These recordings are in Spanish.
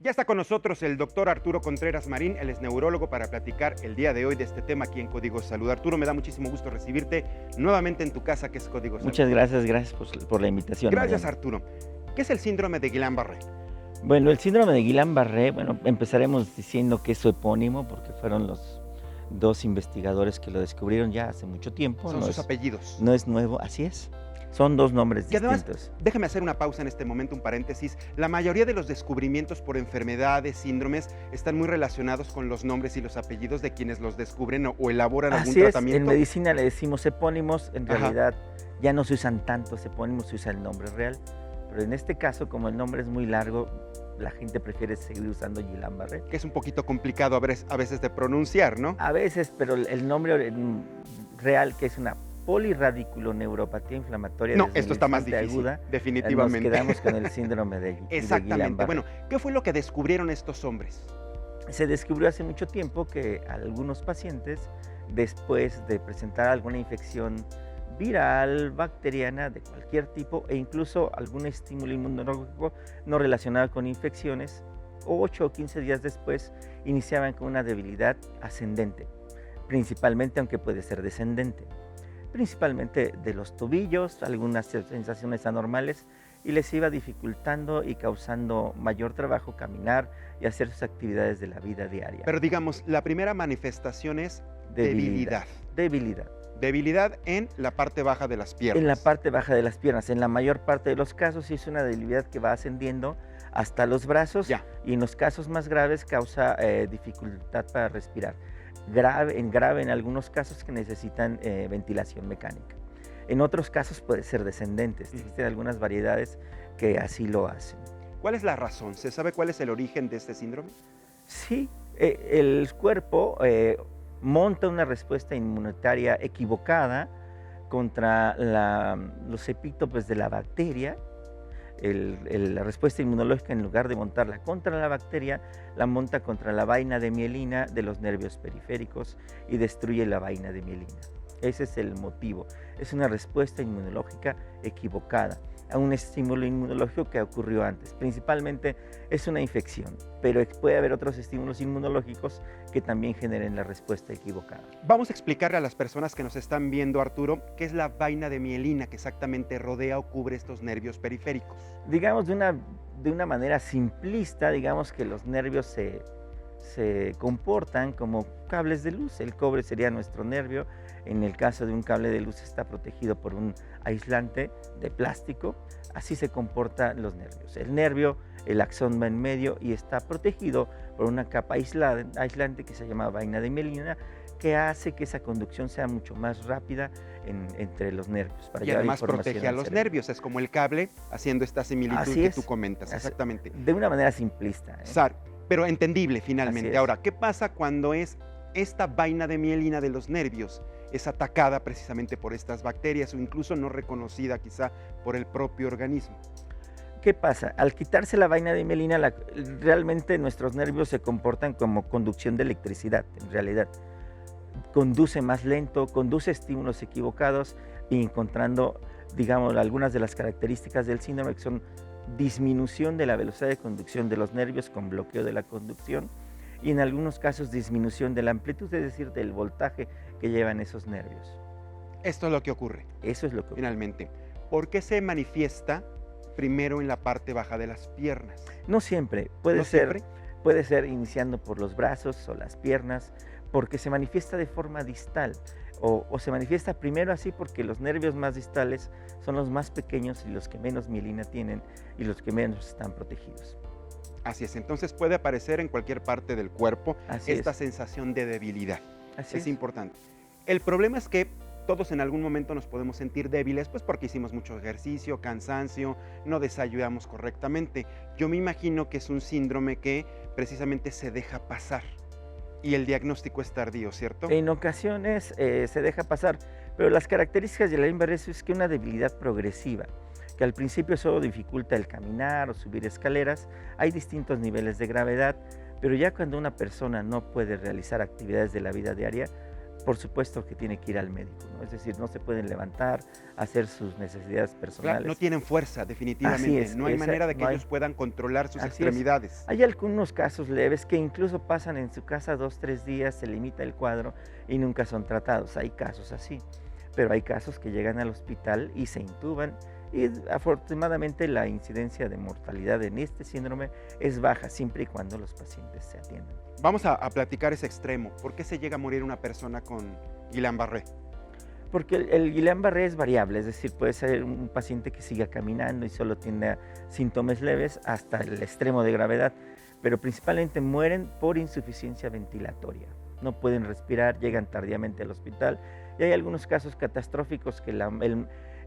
Ya está con nosotros el doctor Arturo Contreras Marín, él es neurólogo, para platicar el día de hoy de este tema aquí en Código Salud. Arturo, me da muchísimo gusto recibirte nuevamente en tu casa, que es Código Salud. Muchas gracias por la invitación, Gracias, Mariano. Arturo. ¿Qué es el síndrome de Guillain-Barré? Bueno, el síndrome de Guillain-Barré, bueno, empezaremos diciendo que es su epónimo, porque fueron los 2 investigadores que lo descubrieron ya hace mucho tiempo. Son sus apellidos. No es nuevo, así es. Son 2 nombres Y además, distintos. déjame hacer una pausa en este momento, un paréntesis. La mayoría de los descubrimientos por enfermedades, síndromes, están muy relacionados con los nombres y los apellidos de quienes los descubren o elaboran algún Así es, en tratamiento. medicina le decimos epónimos, en Ajá. realidad ya no se usan tantos epónimos, se usa el nombre real. Pero en este caso, como el nombre es muy largo, la gente prefiere seguir usando Guillain-Barré. Que es un poquito complicado a veces de pronunciar, ¿no? A veces, pero el nombre real, que es una polirradiculoneuropatía inflamatoria No, esto está más desmielinizante difícil, aguda, definitivamente. nos quedamos con el síndrome de Exactamente. Guillain-Barré. Bueno, ¿qué fue lo que descubrieron estos hombres? Se descubrió hace mucho tiempo que algunos pacientes, después de presentar alguna infección viral, bacteriana, de cualquier tipo, e incluso algún estímulo inmunológico no relacionado con infecciones, 8 o 15 días después iniciaban con una debilidad ascendente, principalmente, aunque puede ser descendente, principalmente de los tobillos, algunas sensaciones anormales, y les iba dificultando y causando mayor trabajo caminar y hacer sus actividades de la vida diaria. Pero digamos, la primera manifestación es debilidad. Debilidad. Debilidad en la parte baja de las piernas. En la parte baja de las piernas. En la mayor parte de los casos es una debilidad que va ascendiendo hasta los brazos. Ya. Y en los casos más graves causa dificultad para respirar. Grave en algunos casos que necesitan ventilación mecánica. En otros casos puede ser descendente. Existen algunas variedades que así lo hacen. ¿Cuál es la razón? ¿Se sabe cuál es el origen de este síndrome? Sí, el cuerpo monta una respuesta inmunitaria equivocada contra los epítopes de la bacteria. La respuesta inmunológica, en lugar de montarla contra la bacteria, la monta contra la vaina de mielina de los nervios periféricos y destruye la vaina de mielina. Ese es el motivo. Es una respuesta inmunológica equivocada a un estímulo inmunológico que ocurrió antes. Principalmente es una infección, pero puede haber otros estímulos inmunológicos que también generen la respuesta equivocada. Vamos a explicarle a las personas que nos están viendo, Arturo, qué es la vaina de mielina que exactamente rodea o cubre estos nervios periféricos. Digamos de una manera simplista, digamos que los nervios se comportan como cables de luz. El cobre sería nuestro nervio. En el caso de un cable de luz está protegido por un aislante de plástico. Así se comportan los nervios. El nervio, el axón va en medio y está protegido por una capa aislante que se llama vaina de mielina, que hace que esa conducción sea mucho más rápida entre los nervios. Y además protege a los nervios, es como el cable, haciendo esta similitud que tú comentas. Exactamente. De una manera simplista. Pero entendible finalmente. Es. Ahora, ¿qué pasa cuando es esta vaina de mielina de los nervios es atacada precisamente por estas bacterias o incluso no reconocida quizá por el propio organismo? ¿Qué pasa? Al quitarse la vaina de mielina, realmente nuestros nervios se comportan como conducción de electricidad, en realidad. Conduce más lento, conduce estímulos equivocados y encontrando, digamos, algunas de las características del síndrome, que son disminución de la velocidad de conducción de los nervios con bloqueo de la conducción y en algunos casos disminución de la amplitud, es decir, del voltaje que llevan esos nervios. Esto es lo que ocurre. Eso es lo que ocurre. Finalmente, ¿por qué se manifiesta primero en la parte baja de las piernas? No siempre, puede ser iniciando por los brazos o las piernas, porque se manifiesta de forma distal o se manifiesta primero así porque los nervios más distales son los más pequeños y los que menos mielina tienen y los que menos están protegidos. Así es, entonces puede aparecer en cualquier parte del cuerpo esta sensación de debilidad. Así es importante. El problema es que todos en algún momento nos podemos sentir débiles, pues porque hicimos mucho ejercicio, cansancio, no desayunamos correctamente. Yo me imagino que es un síndrome que precisamente se deja pasar y el diagnóstico es tardío, ¿cierto? En ocasiones se deja pasar, pero las características de Guillain-Barré es que una debilidad progresiva, que al principio solo dificulta el caminar o subir escaleras. Hay distintos niveles de gravedad, pero ya cuando una persona no puede realizar actividades de la vida diaria, por supuesto que tiene que ir al médico, ¿no? Es decir, no se pueden levantar, hacer sus necesidades Claro, no personales. tienen fuerza, Así definitivamente. es, No hay manera de que no hay. ellos puedan controlar sus Así es. extremidades. Hay algunos casos leves que incluso pasan en su casa 2, 3 días, se limita el cuadro y nunca son tratados. Hay casos así, pero hay casos que llegan al hospital y se intuban y afortunadamente la incidencia de mortalidad en este síndrome es baja siempre y cuando los pacientes se atiendan. Vamos a platicar ese extremo. ¿Por qué se llega a morir una persona con Guillain-Barré? Porque el Guillain-Barré es variable, es decir, puede ser un paciente que siga caminando y solo tiene síntomas leves hasta el extremo de gravedad, pero principalmente mueren por insuficiencia ventilatoria. No pueden respirar, llegan tardíamente al hospital y hay algunos casos catastróficos que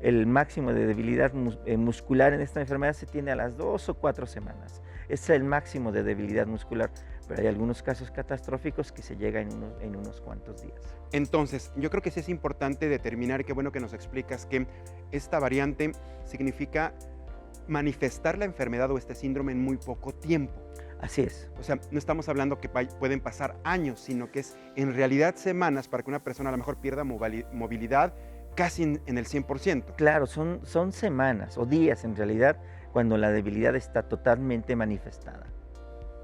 el máximo de debilidad muscular en esta enfermedad se tiene a las 2 o 4 semanas. Ese es el máximo de debilidad muscular, pero hay algunos casos catastróficos que se llega en unos cuantos días. Entonces, yo creo que sí es importante determinar, y qué bueno que nos explicas, que esta variante significa manifestar la enfermedad o este síndrome en muy poco tiempo. Así es. O sea, no estamos hablando que pueden pasar años, sino que es en realidad semanas para que una persona a lo mejor pierda movilidad casi en el 100%. Claro, son semanas o días en realidad cuando la debilidad está totalmente manifestada.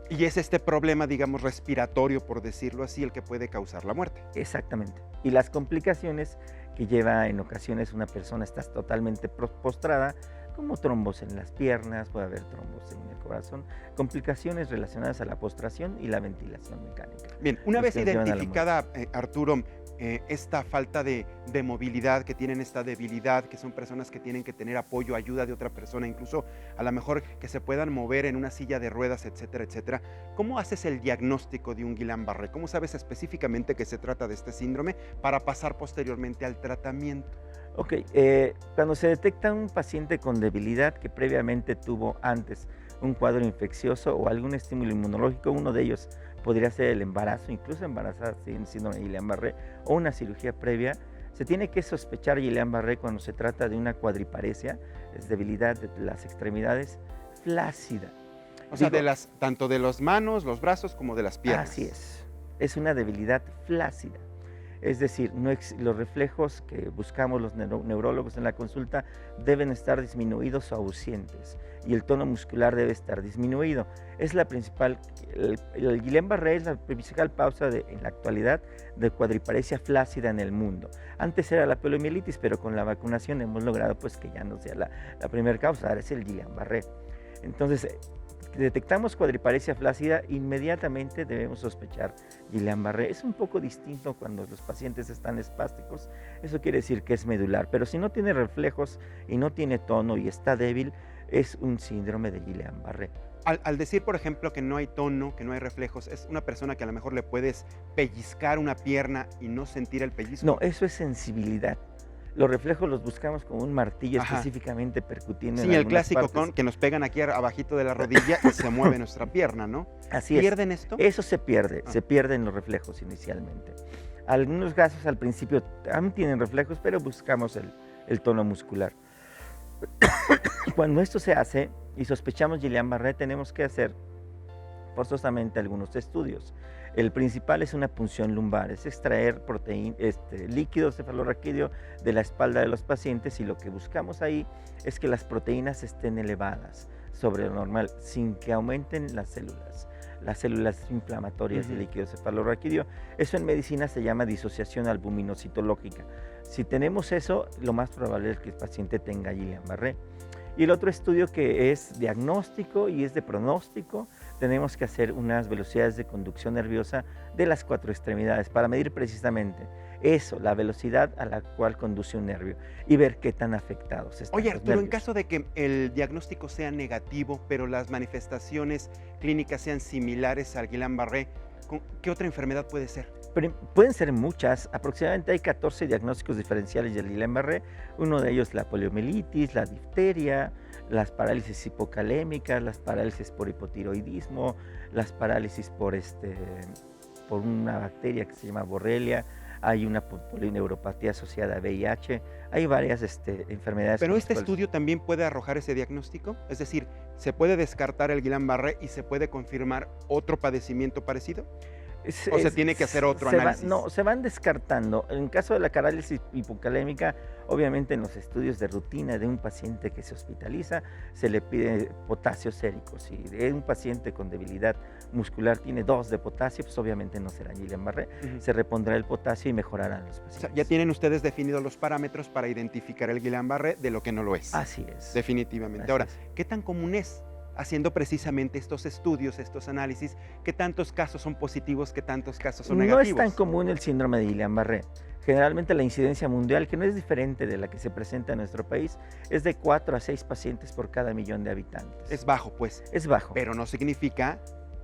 Y es este problema, digamos, respiratorio, por decirlo así, el que puede causar la muerte. Exactamente. Y las complicaciones que lleva en ocasiones una persona está totalmente postrada, como trombos en las piernas, puede haber trombos en el corazón, complicaciones relacionadas a la postración y la ventilación mecánica. Bien, una Los vez que nos llevan a la identificada, Arturo, esta falta de movilidad, que tienen esta debilidad, que son personas que tienen que tener apoyo, ayuda de otra persona, incluso a lo mejor que se puedan mover en una silla de ruedas, etcétera, etcétera. ¿Cómo haces el diagnóstico de un Guillain-Barré? ¿Cómo sabes específicamente que se trata de este síndrome para pasar posteriormente al tratamiento? Ok, cuando se detecta un paciente con debilidad que previamente tuvo antes un cuadro infeccioso o algún estímulo inmunológico, uno de ellos podría ser el embarazo, incluso embarazada sin síndrome de Guillain-Barré o una cirugía previa, se tiene que sospechar Guillain-Barré cuando se trata de una cuadriparesia, es debilidad de las extremidades, flácida. O sea, tanto de las manos, los brazos, como de las piernas. Así es una debilidad flácida. Es decir, los reflejos que buscamos los neurólogos en la consulta deben estar disminuidos o ausentes y el tono muscular debe estar disminuido. Es la principal, el Guillain-Barré es la principal causa en la actualidad de cuadriparesia flácida en el mundo. Antes era la poliomielitis, pero con la vacunación hemos logrado pues, que ya no sea la primera causa, ahora es el Guillain-Barré. Entonces, detectamos cuadriparesia flácida, inmediatamente debemos sospechar Guillain-Barré. Es un poco distinto cuando los pacientes están espásticos, eso quiere decir que es medular, pero si no tiene reflejos y no tiene tono y está débil, es un síndrome de Guillain-Barré. Al decir, por ejemplo, que no hay tono, que no hay reflejos, ¿es una persona que a lo mejor le puedes pellizcar una pierna y no sentir el pellizco? No, eso es sensibilidad. Los reflejos los buscamos con un martillo específicamente percutiendo en el algunas clásico partes. que nos pegan aquí abajito de la rodilla y se mueve nuestra pierna, ¿no? Así es. ¿Pierden esto? Eso se pierde, se pierden los reflejos inicialmente. Algunos casos al principio también tienen reflejos, pero buscamos el tono muscular. Cuando esto se hace y sospechamos Guillain-Barré, tenemos que hacer forzosamente algunos estudios. El principal es una punción lumbar, es extraer líquido cefalorraquídeo de la espalda de los pacientes y lo que buscamos ahí es que las proteínas estén elevadas sobre lo normal, sin que aumenten las células inflamatorias del líquido cefalorraquídeo. Eso en medicina se llama disociación albuminocitológica. Si tenemos eso, lo más probable es que el paciente tenga Guillain-Barré. Y el otro estudio que es diagnóstico y es de pronóstico, tenemos que hacer unas velocidades de conducción nerviosa de las 4 extremidades para medir precisamente eso, la velocidad a la cual conduce un nervio y ver qué tan afectados están. Oye, los Arturo, nervios. en caso de que el diagnóstico sea negativo, pero las manifestaciones clínicas sean similares al Guillain-Barré, ¿qué otra enfermedad puede ser? Pueden ser muchas, aproximadamente hay 14 diagnósticos diferenciales del Guillain-Barré, uno de ellos la poliomielitis, la difteria, las parálisis hipocalémicas, las parálisis por hipotiroidismo, las parálisis por una bacteria que se llama Borrelia, hay una polineuropatía asociada a VIH, hay varias enfermedades. ¿Pero este estudio también puede arrojar ese diagnóstico? Es decir, ¿se puede descartar el Guillain-Barré y se puede confirmar otro padecimiento parecido? ¿O se tiene que hacer otro análisis? No, se van descartando. En caso de la carálisis hipocalémica, obviamente en los estudios de rutina de un paciente que se hospitaliza, se le pide potasio sérico. Si de un paciente con debilidad muscular tiene 2 de potasio, pues obviamente no será Guillain-Barré. Se repondrá el potasio y mejorarán los pacientes. O sea, ya tienen ustedes definidos los parámetros para identificar el Guillain-Barré de lo que no lo es. Así es. Definitivamente. Así Ahora, es. ¿qué tan común es? Haciendo precisamente estos estudios, estos análisis, ¿qué tantos casos son positivos, qué tantos casos son negativos? No es tan común el síndrome de Guillain-Barré. Generalmente la incidencia mundial, que no es diferente de la que se presenta en nuestro país, es de 4 a 6 pacientes por cada millón de habitantes. Es bajo, pues. Es bajo. Pero no significa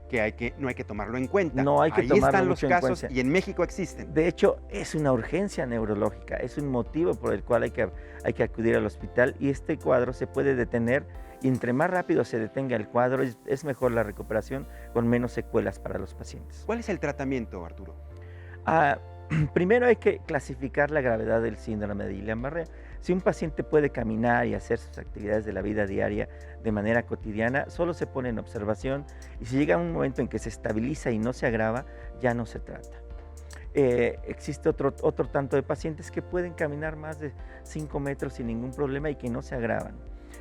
que no hay que tomarlo en cuenta. No hay que Ahí tomarlo están los mucho en casos cuenta. y en México existen. De hecho, es una urgencia neurológica, es un motivo por el cual hay que acudir al hospital, y este cuadro se puede detener, y entre más rápido se detenga el cuadro, es mejor la recuperación con menos secuelas para los pacientes. ¿Cuál es el tratamiento, Arturo? Primero hay que clasificar la gravedad del síndrome de Guillain-Barré. Si un paciente puede caminar y hacer sus actividades de la vida diaria de manera cotidiana, solo se pone en observación, y si llega un momento en que se estabiliza y no se agrava, ya no se trata. Existe otro tanto de pacientes que pueden caminar más de 5 metros sin ningún problema y que no se agravan.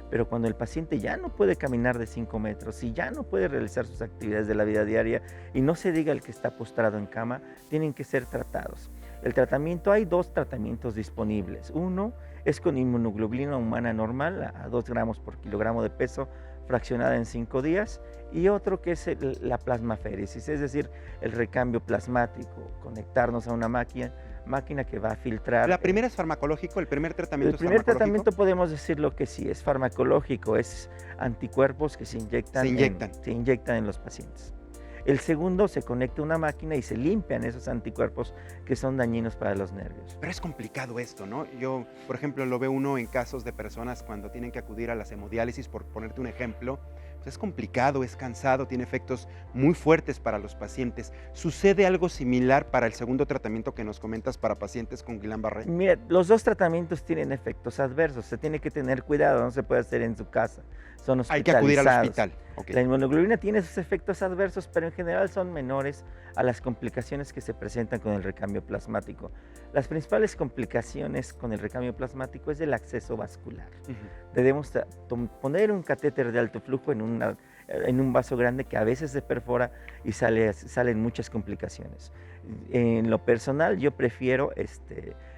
Pero cuando el paciente ya no puede caminar de 5 metros y ya no puede realizar sus actividades de la vida diaria, y no se diga el que está postrado en cama, tienen que ser tratados. El tratamiento, hay 2 tratamientos disponibles. Uno es con inmunoglobulina humana normal a 2 gramos por kilogramo de peso, fraccionada en 5 días, y otro que es la plasmaféresis, es decir, el recambio plasmático, conectarnos a una máquina que va a filtrar. ¿La primera es farmacológico? ¿El primer tratamiento es farmacológico? El primer tratamiento podemos decirlo que sí, es farmacológico, es anticuerpos que se inyectan en los pacientes. El segundo se conecta a una máquina y se limpian esos anticuerpos que son dañinos para los nervios. Pero es complicado esto, ¿no? Yo, por ejemplo, lo veo uno en casos de personas cuando tienen que acudir a las hemodiálisis, por ponerte un ejemplo. Pues es complicado, es cansado, tiene efectos muy fuertes para los pacientes. ¿Sucede algo similar para el segundo tratamiento que nos comentas para pacientes con Guillain-Barré? Mira, los 2 tratamientos tienen efectos adversos, se tiene que tener cuidado, no se puede hacer en su casa, son hospitalizados. Hay que acudir al hospital. Okay. La inmunoglobulina tiene sus efectos adversos, pero en general son menores a las complicaciones que se presentan con el recambio plasmático. Las principales complicaciones con el recambio plasmático es el acceso vascular. Debemos poner un catéter de alto flujo en un vaso grande que a veces se perfora y salen muchas complicaciones. En lo personal, yo prefiero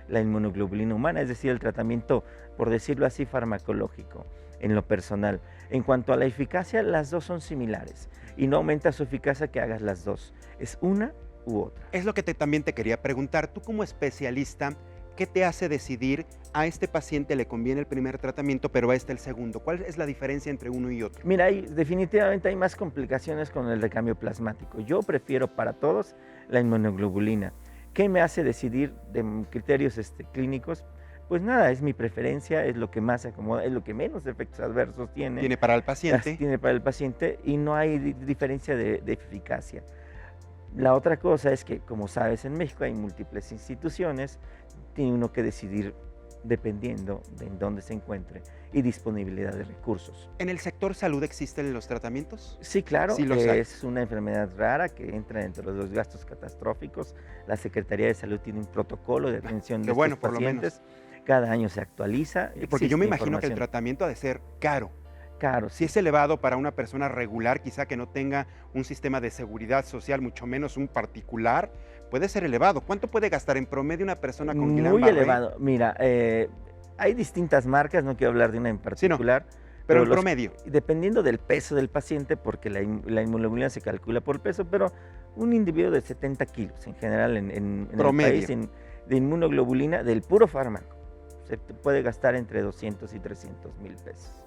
la inmunoglobulina humana, es decir, el tratamiento, por decirlo así, farmacológico, en lo personal. En cuanto a la eficacia, las 2 son similares y no aumenta su eficacia que hagas las 2. Es una u otra. Es lo que también te quería preguntar. Tú como especialista, ¿qué te hace decidir a este paciente le conviene el primer tratamiento, pero a este el segundo? ¿Cuál es la diferencia entre uno y otro? Mira, definitivamente hay más complicaciones con el recambio plasmático. Yo prefiero para todos la inmunoglobulina. ¿Qué me hace decidir de criterios clínicos? Pues nada, es mi preferencia, es lo que más se acomoda, es lo que menos efectos adversos tiene. Tiene para el paciente. Tiene para el paciente, y no hay diferencia de eficacia. La otra cosa es que, como sabes, en México hay múltiples instituciones, tiene uno que decidir dependiendo de en dónde se encuentre y disponibilidad de recursos. ¿En el sector salud existen los tratamientos? Sí, claro, sí los hay. Es una enfermedad rara que entra entre los gastos catastróficos. La Secretaría de Salud tiene un protocolo de atención de estos pacientes. Cada año se actualiza. Porque yo me imagino que el tratamiento ha de ser caro. Caro. Si es elevado para una persona regular, quizá que no tenga un sistema de seguridad social, mucho menos un particular, puede ser elevado. ¿Cuánto puede gastar en promedio una persona con Guillain-Barré? Muy elevado. Mira, hay distintas marcas, no quiero hablar de una en particular. Sí, no, pero el promedio. Dependiendo del peso del paciente, porque la inmunoglobulina se calcula por peso, pero un individuo de 70 kilos en general en el país de inmunoglobulina del puro fármaco, se puede gastar entre 200 y 300 mil pesos.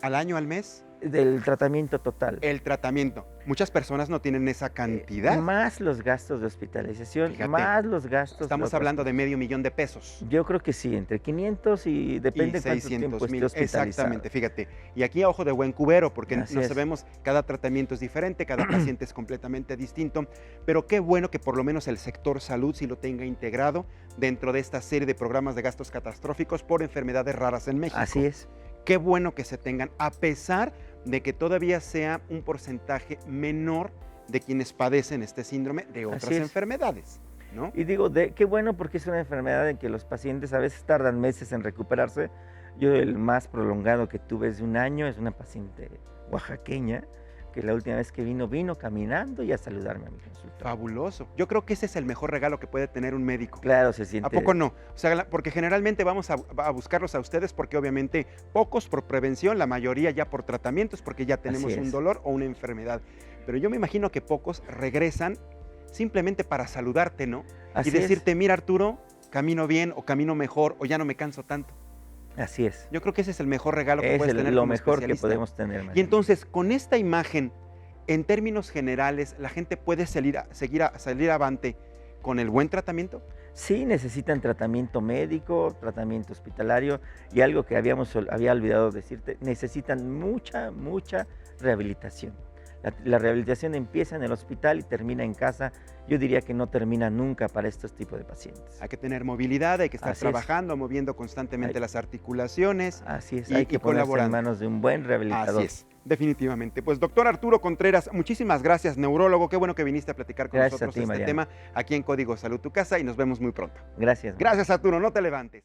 ¿Al año, al mes? Del tratamiento total. El tratamiento. Muchas personas no tienen esa cantidad. Más los gastos de hospitalización, fíjate, más los gastos. Estamos hablando de $500,000 de pesos. Yo creo que sí, entre 500 y depende de cuánto tiempo esté hospitalizado. Exactamente, fíjate. Y aquí a ojo de buen cubero, porque no sabemos, cada tratamiento es diferente, cada paciente es completamente distinto, pero qué bueno que por lo menos el sector salud sí lo tenga integrado dentro de esta serie de programas de gastos catastróficos por enfermedades raras en México. Así es. Qué bueno que se tengan, a pesar de que todavía sea un porcentaje menor de quienes padecen este síndrome de otras Así es. enfermedades, ¿no? Y digo, qué bueno porque es una enfermedad en que los pacientes a veces tardan meses en recuperarse. Yo el más prolongado que tuve es de 1 año, es una paciente oaxaqueña, que la última vez que vino caminando y a saludarme a mi consultorio. Fabuloso. Yo creo que ese es el mejor regalo que puede tener un médico. Claro, se ¿A siente. poco no? O sea, porque generalmente vamos a buscarlos a ustedes porque obviamente pocos por prevención, la mayoría ya por tratamientos porque ya tenemos Así un es. dolor o una enfermedad. Pero yo me imagino que pocos regresan simplemente para saludarte, ¿no? Así Y decirte, mira Arturo, camino bien o camino mejor o ya no me canso tanto. Así es. Yo creo que ese es el mejor regalo que Es puedes tener lo como mejor que especialista. podemos tener, Y María. entonces, con esta imagen, en términos generales, ¿la gente puede salir avante con el buen tratamiento? Sí, necesitan tratamiento médico, tratamiento hospitalario y algo que había olvidado decirte, necesitan mucha rehabilitación. La rehabilitación empieza en el hospital y termina en casa. Yo diría que no termina nunca para estos tipos de pacientes. Hay que tener movilidad, hay que estar Así es. trabajando, moviendo constantemente Hay- las articulaciones. Así es, Y- hay que y ponerse en colaborando. manos de un buen rehabilitador. Así es, definitivamente. Pues doctor Arturo Contreras, muchísimas gracias, neurólogo. Qué bueno que viniste a platicar con Gracias a nosotros ti, este Mariano. tema aquí en Código Salud Tu Casa y nos vemos muy pronto. Gracias. Gracias Arturo, no te levantes.